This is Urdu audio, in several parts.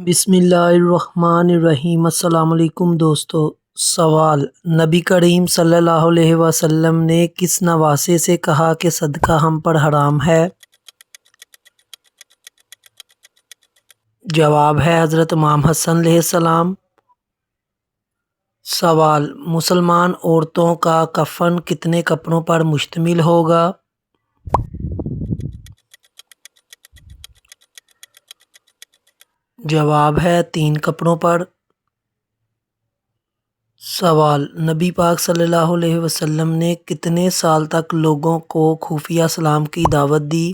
بسم اللہ الرحمن الرحیم۔ السلام علیکم دوستو۔ سوال: نبی کریم صلی اللہ علیہ وسلم نے کس نواسے سے کہا کہ صدقہ ہم پر حرام ہے؟ جواب ہے حضرت امام حسن علیہ السلام۔ سوال: مسلمان عورتوں کا کفن کتنے کپڑوں پر مشتمل ہوگا؟ جواب ہے 3 کپڑوں پر۔ سوال: نبی پاک صلی اللہ علیہ وسلم نے کتنے سال تک لوگوں کو خفیہ اسلام کی دعوت دی؟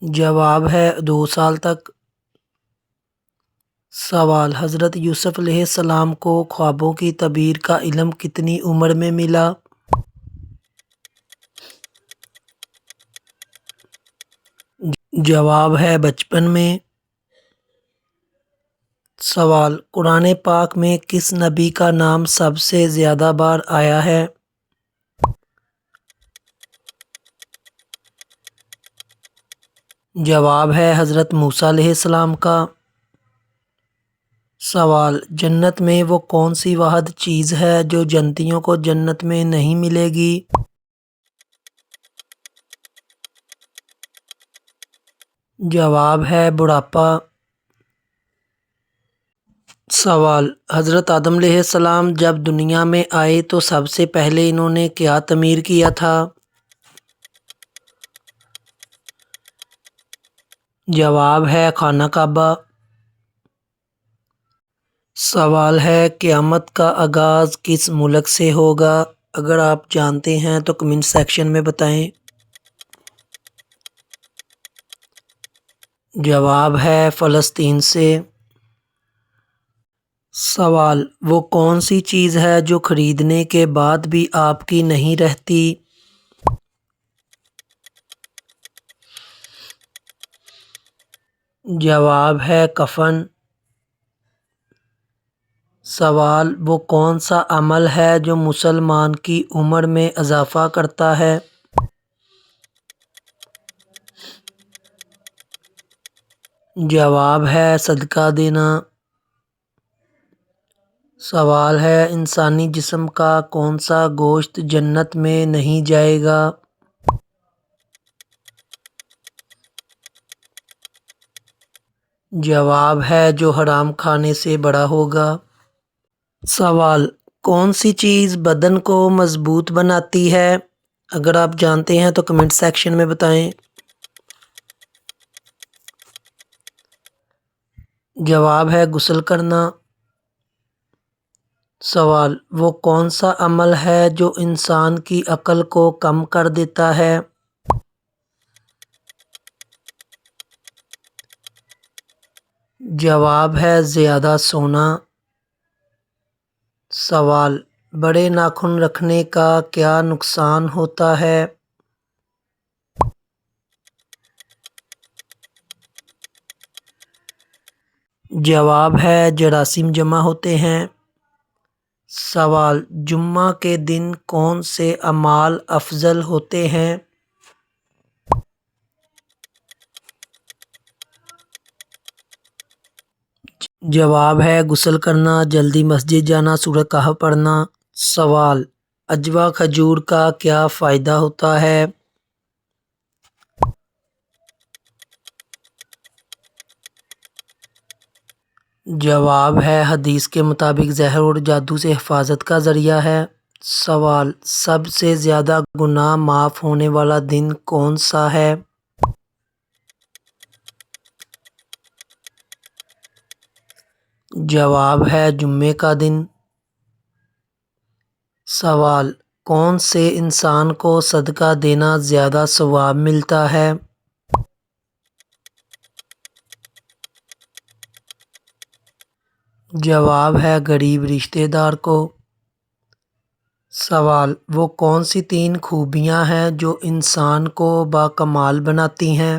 جواب ہے 2 سال تک۔ سوال: حضرت یوسف علیہ السلام کو خوابوں کی تعبیر کا علم کتنی عمر میں ملا؟ جواب ہے بچپن میں۔ سوال: قرآن پاک میں کس نبی کا نام سب سے زیادہ بار آیا ہے؟ جواب ہے حضرت موسیٰ علیہ السلام کا۔ سوال: جنت میں وہ کون سی واحد چیز ہے جو جنتیوں کو جنت میں نہیں ملے گی؟ جواب ہے بڑھاپا۔ سوال: حضرت آدم علیہ السلام جب دنیا میں آئے تو سب سے پہلے انہوں نے کیا تعمیر کیا تھا؟ جواب ہے خانہ کعبہ۔ سوال ہے قیامت کا آغاز کس ملک سے ہوگا؟ اگر آپ جانتے ہیں تو کمنٹ سیکشن میں بتائیں۔ جواب ہے فلسطین سے۔ سوال: وہ کون سی چیز ہے جو خریدنے کے بعد بھی آپ کی نہیں رہتی؟ جواب ہے کفن۔ سوال: وہ کون سا عمل ہے جو مسلمان کی عمر میں اضافہ کرتا ہے؟ جواب ہے صدقہ دینا۔ سوال ہے انسانی جسم کا کون سا گوشت جنت میں نہیں جائے گا؟ جواب ہے جو حرام کھانے سے بڑا ہوگا۔ سوال: کون سی چیز بدن کو مضبوط بناتی ہے؟ اگر آپ جانتے ہیں تو کمنٹ سیکشن میں بتائیں۔ جواب ہے غسل کرنا۔ سوال: وہ کون سا عمل ہے جو انسان کی عقل کو کم کر دیتا ہے؟ جواب ہے زیادہ سونا۔ سوال: بڑے ناخن رکھنے کا کیا نقصان ہوتا ہے؟ جواب ہے جراثیم جمع ہوتے ہیں۔ سوال: جمعہ کے دن کون سے اعمال افضل ہوتے ہیں؟ جواب ہے غسل کرنا، جلدی مسجد جانا، سورۃ کہف پڑھنا۔ سوال: عجوہ کھجور کا کیا فائدہ ہوتا ہے؟ جواب ہے حدیث کے مطابق زہر اور جادو سے حفاظت کا ذریعہ ہے۔ سوال: سب سے زیادہ گناہ معاف ہونے والا دن کون سا ہے؟ جواب ہے جمعے کا دن۔ سوال: کون سے انسان کو صدقہ دینا زیادہ ثواب ملتا ہے؟ جواب ہے غریب رشتہ دار کو۔ سوال: وہ کون سی 3 خوبیاں ہیں جو انسان کو باکمال بناتی ہیں؟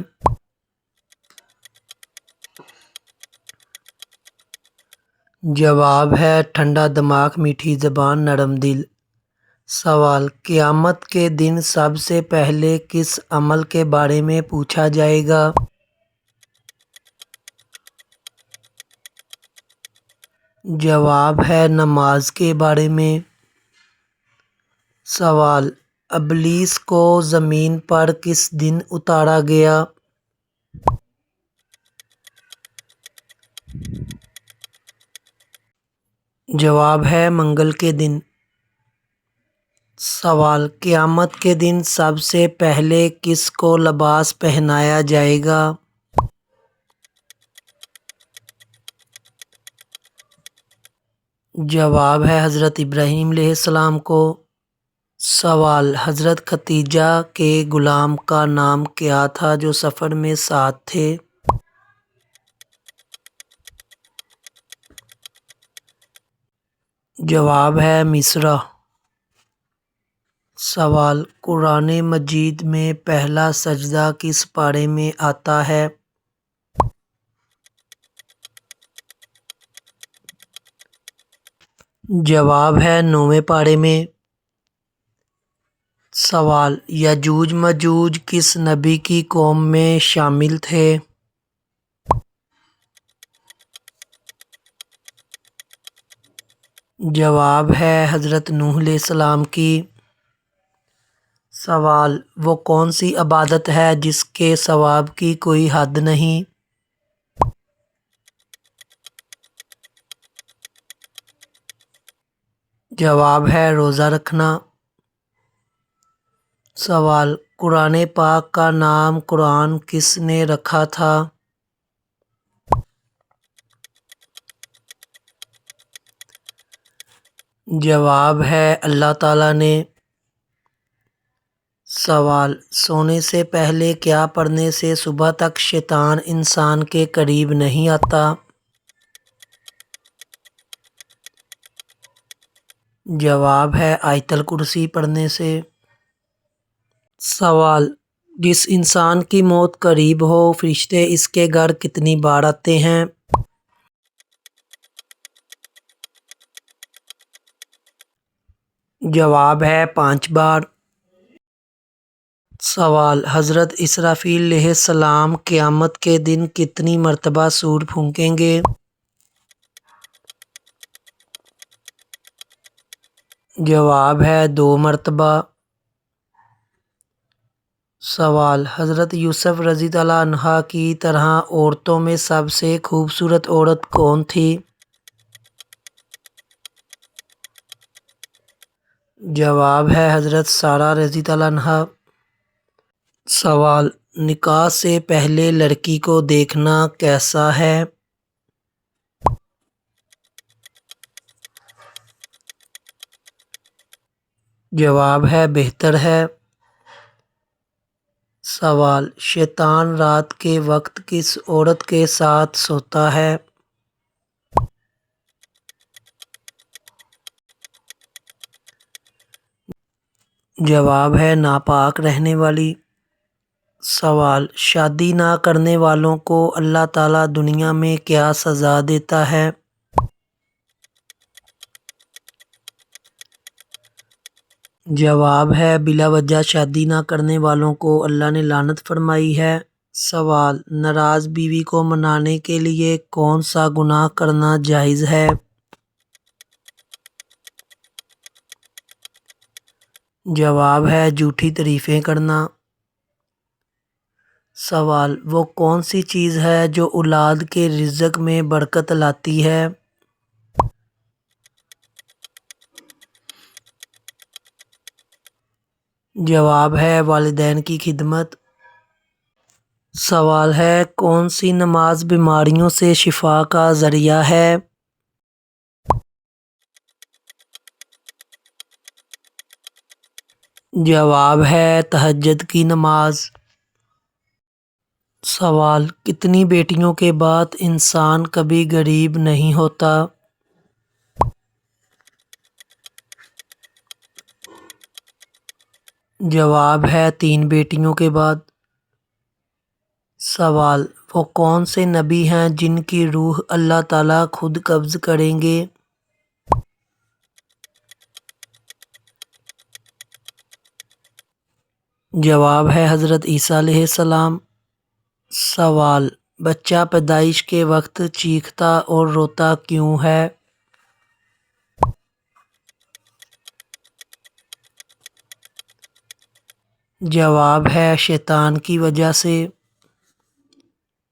جواب ہے ٹھنڈا دماغ، میٹھی زبان، نرم دل۔ سوال: قیامت کے دن سب سے پہلے کس عمل کے بارے میں پوچھا جائے گا؟ جواب ہے نماز کے بارے میں۔ سوال: ابلیس کو زمین پر کس دن اتارا گیا؟ جواب ہے منگل کے دن۔ سوال: قیامت کے دن سب سے پہلے کس کو لباس پہنایا جائے گا؟ جواب ہے حضرت ابراہیم علیہ السلام کو۔ سوال: حضرت ختیجہ کے غلام کا نام کیا تھا جو سفر میں ساتھ تھے؟ جواب ہے مصرع۔ سوال: قرآن مجید میں پہلا سجدہ کس پارے میں آتا ہے؟ جواب ہے 9ویں پارے میں۔ سوال: یاجوج ماجوج کس نبی کی قوم میں شامل تھے؟ جواب ہے حضرت نوح علیہ السلام کی۔ سوال: وہ کون سی عبادت ہے جس کے ثواب کی کوئی حد نہیں؟ جواب ہے روزہ رکھنا۔ سوال: قرآن پاک کا نام قرآن کس نے رکھا تھا؟ جواب ہے اللہ تعالیٰ نے۔ سوال: سونے سے پہلے کیا پڑھنے سے صبح تک شیطان انسان کے قریب نہیں آتا؟ جواب ہے آیت الکرسی پڑھنے سے۔ سوال: جس انسان کی موت قریب ہو فرشتے اس کے گھر کتنی بار آتے ہیں؟ جواب ہے 5 بار۔ سوال: حضرت اسرافیل علیہ السلام قیامت کے دن کتنی مرتبہ سور پھونکیں گے؟ جواب ہے 2 مرتبہ۔ سوال: حضرت یوسف رضی اللہ عنہ کی طرح عورتوں میں سب سے خوبصورت عورت کون تھی؟ جواب ہے حضرت سارہ رضی اللہ عنہا۔ سوال: نکاح سے پہلے لڑکی کو دیکھنا کیسا ہے؟ جواب ہے بہتر ہے۔ سوال: شیطان رات کے وقت کس عورت کے ساتھ سوتا ہے؟ جواب ہے ناپاک رہنے والی۔ سوال: شادی نہ کرنے والوں کو اللہ تعالیٰ دنیا میں کیا سزا دیتا ہے؟ جواب ہے بلا وجہ شادی نہ کرنے والوں کو اللہ نے لعنت فرمائی ہے۔ سوال: ناراض بیوی کو منانے کے لیے کون سا گناہ کرنا جائز ہے؟ جواب ہے جھوٹی تعریفیں کرنا۔ سوال: وہ کون سی چیز ہے جو اولاد کے رزق میں برکت لاتی ہے؟ جواب ہے والدین کی خدمت۔ سوال ہے کون سی نماز بیماریوں سے شفا کا ذریعہ ہے؟ جواب ہے تہجد کی نماز۔ سوال: کتنی بیٹیوں کے بعد انسان کبھی غریب نہیں ہوتا؟ جواب ہے 3 بیٹیوں کے بعد۔ سوال: وہ کون سے نبی ہیں جن کی روح اللہ تعالیٰ خود قبض کریں گے؟ جواب ہے حضرت عیسیٰ علیہ السلام۔ سوال، بچہ پیدائش کے وقت چیختا اور روتا کیوں ہے؟ جواب ہے شیطان کی وجہ سے۔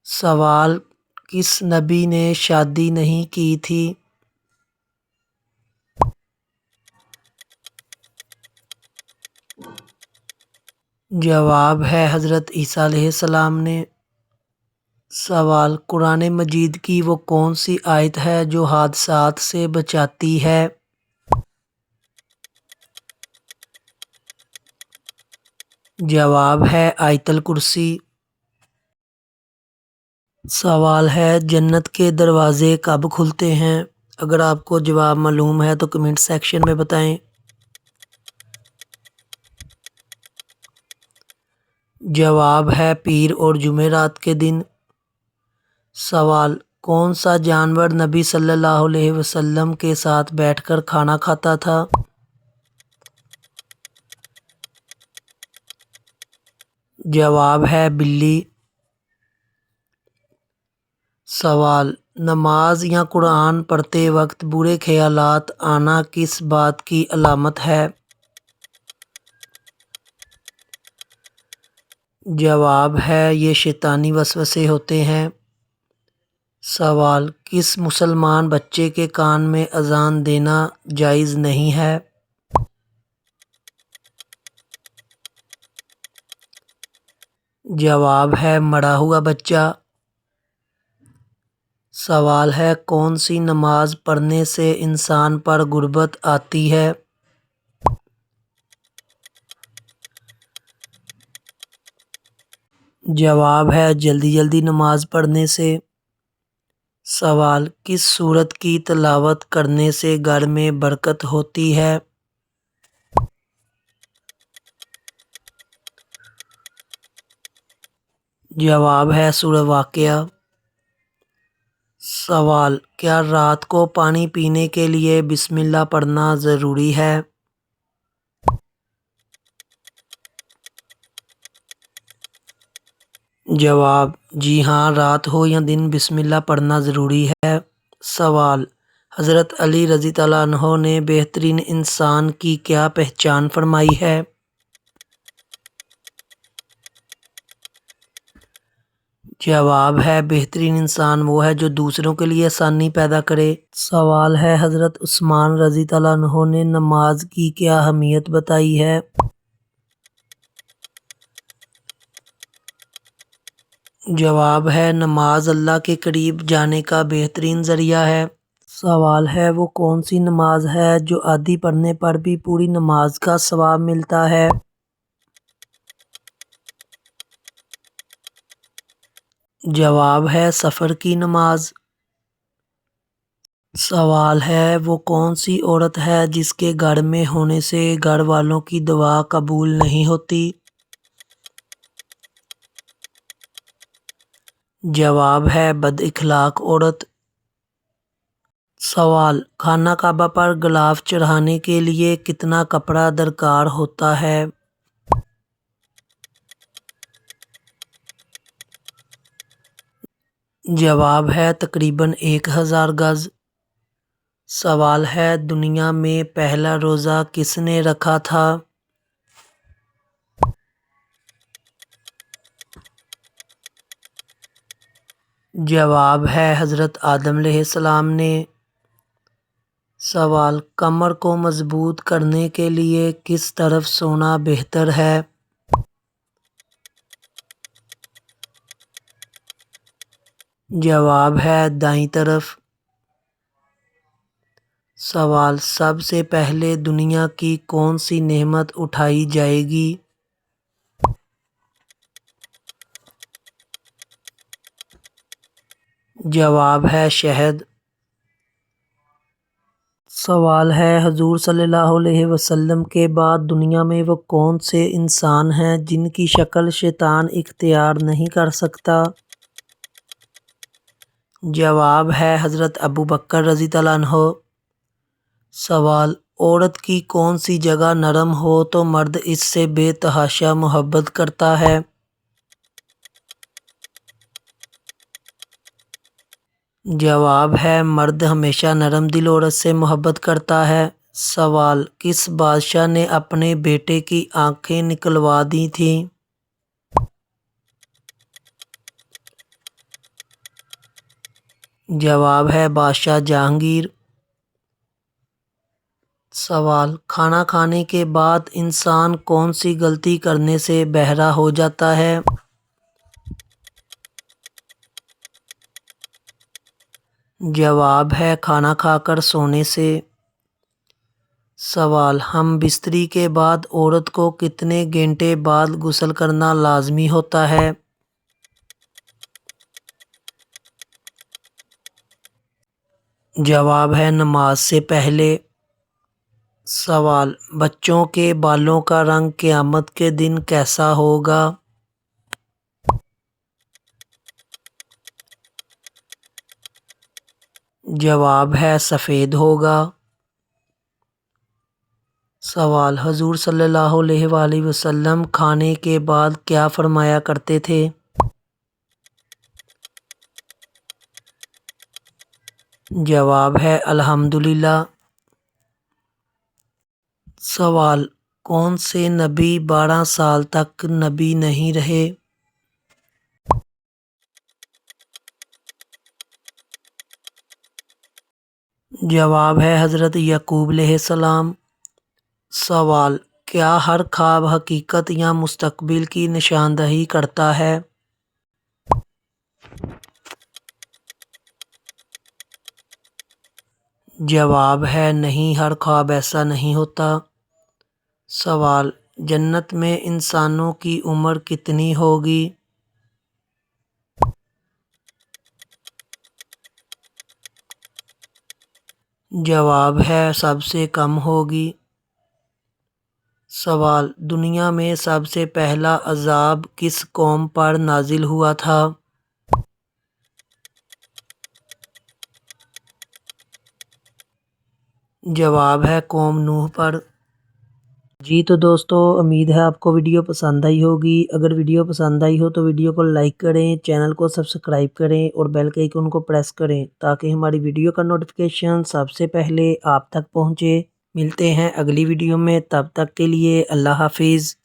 سوال، کس نبی نے شادی نہیں کی تھی؟ جواب ہے حضرت عیسیٰ علیہ السلام نے۔ سوال، قرآن مجید کی وہ کون سی آیت ہے جو حادثات سے بچاتی ہے؟ جواب ہے آیت الکرسی۔ سوال ہے، جنت کے دروازے کب کھلتے ہیں؟ اگر آپ کو جواب معلوم ہے تو کمنٹ سیکشن میں بتائیں۔ جواب ہے پیر اور جمعرات کے دن۔ سوال، کون سا جانور نبی صلی اللہ علیہ وسلم کے ساتھ بیٹھ کر کھانا کھاتا تھا؟ جواب ہے بلی۔ سوال، نماز یا قرآن پڑھتے وقت برے خیالات آنا کس بات کی علامت ہے؟ جواب ہے یہ شیطانی وسوسے ہوتے ہیں۔ سوال، کس مسلمان بچے کے کان میں اذان دینا جائز نہیں ہے؟ جواب ہے مرا ہوا بچہ۔ سوال ہے، کون سی نماز پڑھنے سے انسان پر غربت آتی ہے؟ جواب ہے جلدی جلدی نماز پڑھنے سے۔ سوال، کس سورت کی تلاوت کرنے سے گھر میں برکت ہوتی ہے؟ جواب ہے سورہ واقعہ۔ سوال، کیا رات کو پانی پینے کے لیے بسم اللہ پڑھنا ضروری ہے؟ جواب، جی ہاں، رات ہو یا دن بسم اللہ پڑھنا ضروری ہے۔ سوال، حضرت علی رضی اللہ عنہ نے بہترین انسان کی کیا پہچان فرمائی ہے؟ جواب ہے بہترین انسان وہ ہے جو دوسروں کے لیے آسانی پیدا کرے۔ سوال ہے، حضرت عثمان رضی اللہ عنہ نے نماز کی کیا اہمیت بتائی ہے؟ جواب ہے نماز اللہ کے قریب جانے کا بہترین ذریعہ ہے۔ سوال ہے، وہ کون سی نماز ہے جو آدھی پڑھنے پر بھی پوری نماز کا ثواب ملتا ہے؟ جواب ہے سفر کی نماز۔ سوال ہے، وہ کون سی عورت ہے جس کے گھر میں ہونے سے گھر والوں کی دعا قبول نہیں ہوتی؟ جواب ہے بد اخلاق عورت۔ سوال، خانہ کعبہ پر غلاف چڑھانے کے لیے کتنا کپڑا درکار ہوتا ہے؟ جواب ہے تقریباً 1000 گز۔ سوال ہے، دنیا میں پہلا روزہ کس نے رکھا تھا؟ جواب ہے حضرت آدم علیہ السلام نے۔ سوال، کمر کو مضبوط کرنے کے لیے کس طرف سونا بہتر ہے؟ جواب ہے دائیں طرف۔ سوال، سب سے پہلے دنیا کی کون سی نعمت اٹھائی جائے گی؟ جواب ہے شہد۔ سوال ہے، حضور صلی اللہ علیہ وسلم کے بعد دنیا میں وہ کون سے انسان ہیں جن کی شکل شیطان اختیار نہیں کر سکتا؟ جواب ہے حضرت ابو بکر رضی اللہ عنہ۔ سوال، عورت کی کون سی جگہ نرم ہو تو مرد اس سے بے تحاشا محبت کرتا ہے؟ جواب ہے مرد ہمیشہ نرم دل عورت سے محبت کرتا ہے۔ سوال، کس بادشاہ نے اپنے بیٹے کی آنکھیں نکلوا دی تھیں؟ جواب ہے بادشاہ جہانگیر۔ سوال، کھانا کھانے کے بعد انسان کون سی غلطی کرنے سے بہرا ہو جاتا ہے؟ جواب ہے کھانا کھا کر سونے سے۔ سوال، ہم بستری کے بعد عورت کو کتنے گھنٹے بعد غسل کرنا لازمی ہوتا ہے؟ جواب ہے نماز سے پہلے۔ سوال، بچوں کے بالوں کا رنگ قیامت کے دن کیسا ہوگا؟ جواب ہے سفید ہوگا۔ سوال، حضور صلی اللہ علیہ وآلہ وسلم کھانے کے بعد کیا فرمایا کرتے تھے؟ جواب ہے الحمدللہ۔ سوال، کون سے نبی 12 سال تک نبی نہیں رہے؟ جواب ہے حضرت یعقوب علیہ السلام۔ سوال، کیا ہر خواب حقیقت یا مستقبل کی نشاندہی کرتا ہے؟ جواب ہے نہیں، ہر خواب ایسا نہیں ہوتا۔ سوال، جنت میں انسانوں کی عمر کتنی ہوگی؟ جواب ہے سب سے کم ہوگی۔ سوال، دنیا میں سب سے پہلا عذاب کس قوم پر نازل ہوا تھا؟ جواب ہے قوم نوح پر۔ جی تو دوستو، امید ہے آپ کو ویڈیو پسند آئی ہوگی۔ اگر ویڈیو پسند آئی ہو تو ویڈیو کو لائک کریں، چینل کو سبسکرائب کریں اور بیل کے آئیکن کو پریس کریں تاکہ ہماری ویڈیو کا نوٹیفیکیشن سب سے پہلے آپ تک پہنچے۔ ملتے ہیں اگلی ویڈیو میں، تب تک کے لیے اللہ حافظ۔